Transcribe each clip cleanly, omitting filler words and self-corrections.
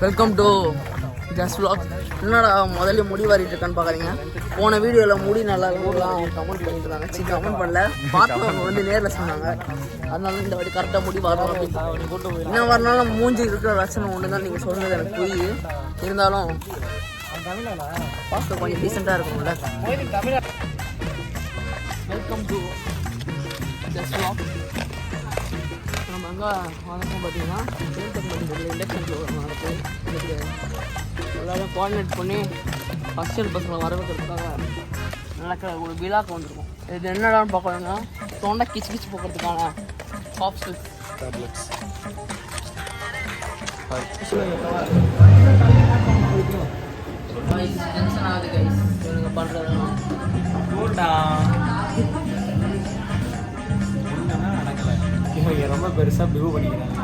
Welcome to just vlog. என்னடா முதல்ல முடி வாரிட்டு இருக்கான்னு பார்க்குறீங்க. போன வீடியோவில் முடி நல்லா இருக்கும்லாம் கமெண்ட் பண்ணிட்டு இருந்தாங்க. கமெண்ட் பண்ணல, பார்த்தவங்க வந்து நேரில் சொன்னாங்க. அதனால இந்த வாட்டி கரெக்டாக முடி வரணும் அப்படின்னு. என்ன வரனாலும் மூஞ்சி இருக்கிற ரச்சனை ஒன்று தான் நீங்கள் சொன்னது எனக்கு புரியுது. இருந்தாலும் பார்க்க கொஞ்சம் டீசெண்டாக இருக்கும்ல. Welcome to just vlog. நம்ம எங்கே வணக்கம் பார்த்தீங்கன்னா இண்டக்ஷன் ப்ரோக்ராம் நடக்குது. எல்லாரும் கோஆர்டினேட் பண்ணி ஃபஸ்ட் இயர் பசங்களை வரவேற்கிறதுக்காக நடக்கிற ஒரு விழாக்கு வந்திருக்கும். இது என்னடான்னு பார்க்கணுன்னா தொண்டை கிச்சு கிச்சு போக்குறதுக்கான சாஃப்ட் டேப்லெட்ஸ். டென்ஷன் ஆகுது கைஸ் இவங்க பண்ணுறதுலாம். ரொம்ப பெருசாக பிஹேவ் பண்ணிக்கிறாங்க.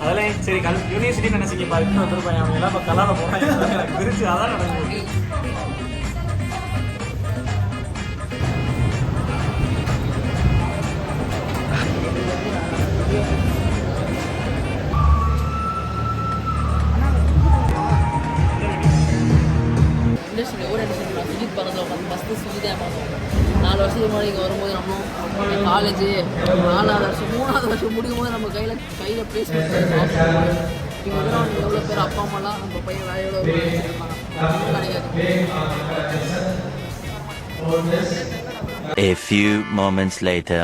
அதெல்லாம் சரி யூனிவர்சிட்டி நினைச்சிங்க பாருங்க வந்துருப்பாங்க. அவங்க எல்லாம் இப்போ கலால போகிறாங்க. எனக்கு பிரிச்சு அதான் நடக்கும். இண்டஸ்ட்ரி ஒரு இண்டஸ்ட்ரி நான் சுஜித் பக்கத்தில் உட்காந்து ஃபஸ்ட்டு சுஜித்தாக பார்த்தோம். 4 வருஷத்துக்கு முன்னாடி இங்கே வரும்போது நம்மளும் காலேஜு 4வது வருஷம் 3வது வருஷம் முடியும் போது நம்ம கையில் பிளேஸ்மெண்ட் இங்கே வந்து எவ்வளோ பேர் அப்பா அம்மாலாம் நம்ம பையன் வேலையோட கிடைக்காது. A few moments later.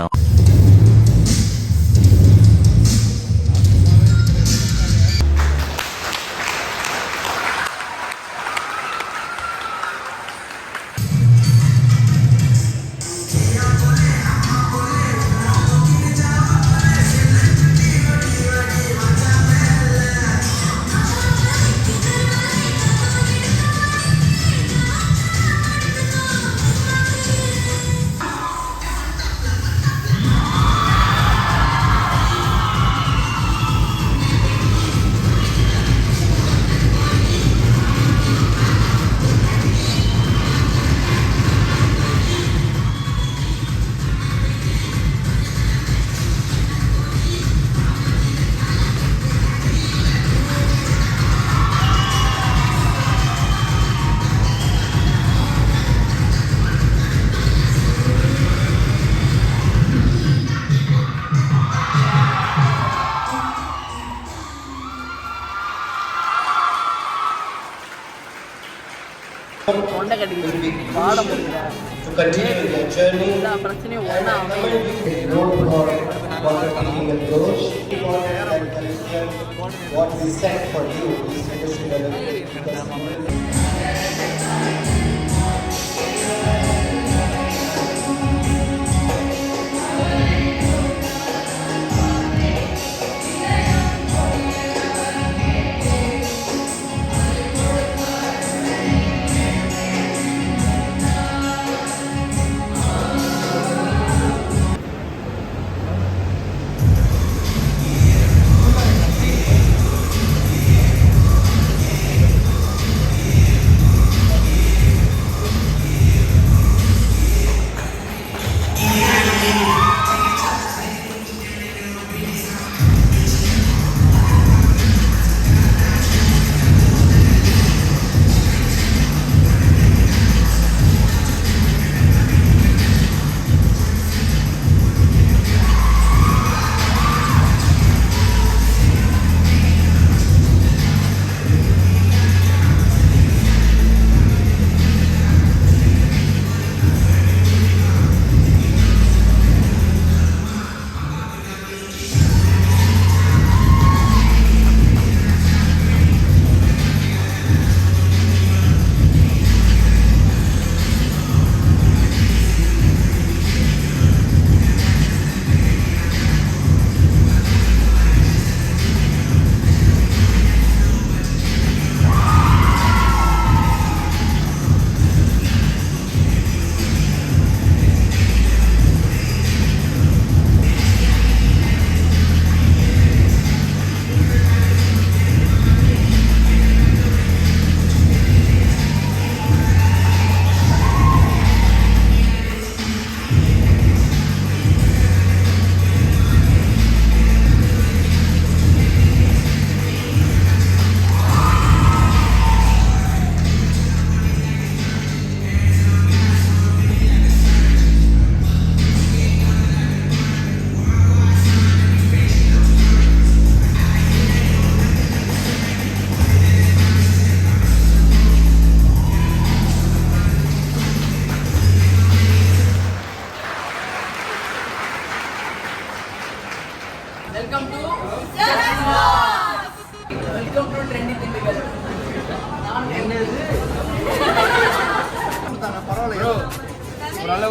தொண்டை கட்டிக்கிச்சு பாட முடியல. எல்லா பிரச்சனையும் ஒன்றா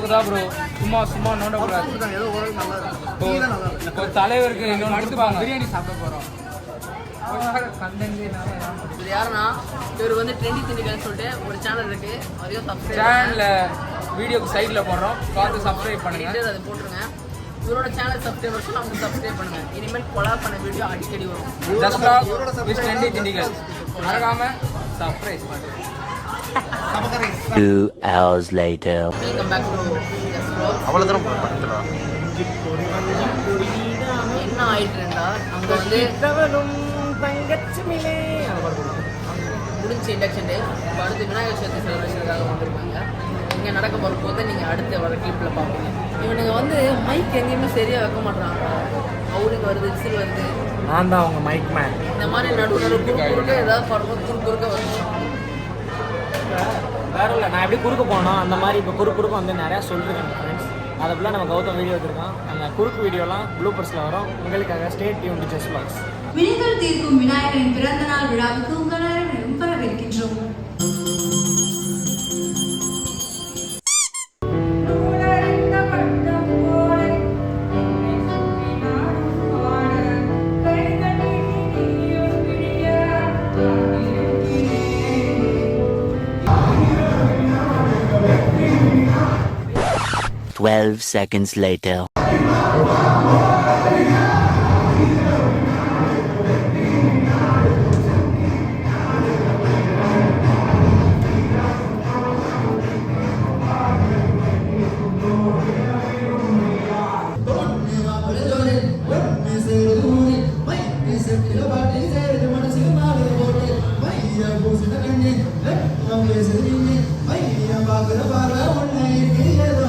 அளவுக்கு தான் ப்ரோ, சும்மா நோண்டக்கூடாது. ஏதோ ஓரளவுக்கு நல்லா இருக்கும். இப்போ தலைவருக்கு இன்னொன்று கொடுப்பாங்க. பிரியாணி சாப்பிட போகிறோம். இது யாருன்னா இவர் வந்து ட்ரெண்டி திண்டிகள்னு சொல்லிட்டு ஒரு சேனல் இருக்குது, அதையும் சப்ஸ்கிரைப் சேனலில் வீடியோக்கு சைடில் போடுறோம், பார்த்து சப்ஸ்கிரைப் பண்ணுங்கள். அதை போட்டுருங்க. இவரோட சேனல் சப்ஸ்கிரைபர்ஸ் அவங்க சப்ஸ்கிரைப் பண்ணுங்க. இனிமேல் கொலாப் பண்ண வீடியோ அடிக்கடி வரும். ஜஸ்ட் லாக் வித் ட்ரெண்டி திண்டிகள் மறக்காம சப்ஸ்கிரைப் பண்ணுங்க. 2 hours later. Welcome back to அவ்வளோ தூரம் பக்கத்தில் என்ன ஆயிட்டுருந்தா அங்கே வந்து முடிஞ்சு இண்டக்ஷன் டே. இப்போ அடுத்து விநாயகர் சதுர்த்தி செலிப்ரேஷனுக்காக வந்திருக்காங்க. இங்கே நடக்க போகிற போது நீங்கள் அடுத்த வர கிளிப்பில் பார்ப்பீங்க. இவனுங்க வந்து மைக் எங்கேயுமே சரியாக வைக்க மாட்டாங்க. அவளுக்கு வருது, விசில் வருது. நான் தான் அவங்க மைக் மேன். இந்த மாதிரி நடுவு குறுக்க ஏதாவது பாடும்போது குறுக்க வருது. வேற இல்லை, நான் எப்படி குறுக்க போனோம் அந்த மாதிரி இப்போ குறுக்க வந்து நிறையா சொல்லிருக்கேன் ஃப்ரெண்ட்ஸ். அதை ஃபுல்லாக நம்ம கௌதம் வீடியோ எடுத்துருக்கோம். அந்த குறுக்கு வீடியோலாம் ப்ளூபர்ஸில் வரும். உங்களுக்காக state tune to just vlogs. வினைகள் தீர்க்கும் விநாயகரின் பிறந்த நாள் விழாவுக்கு உங்கள் அனைவரையும் வரவேற்கின்றோம். Twelve seconds later. 哎呀，把个把个我来给。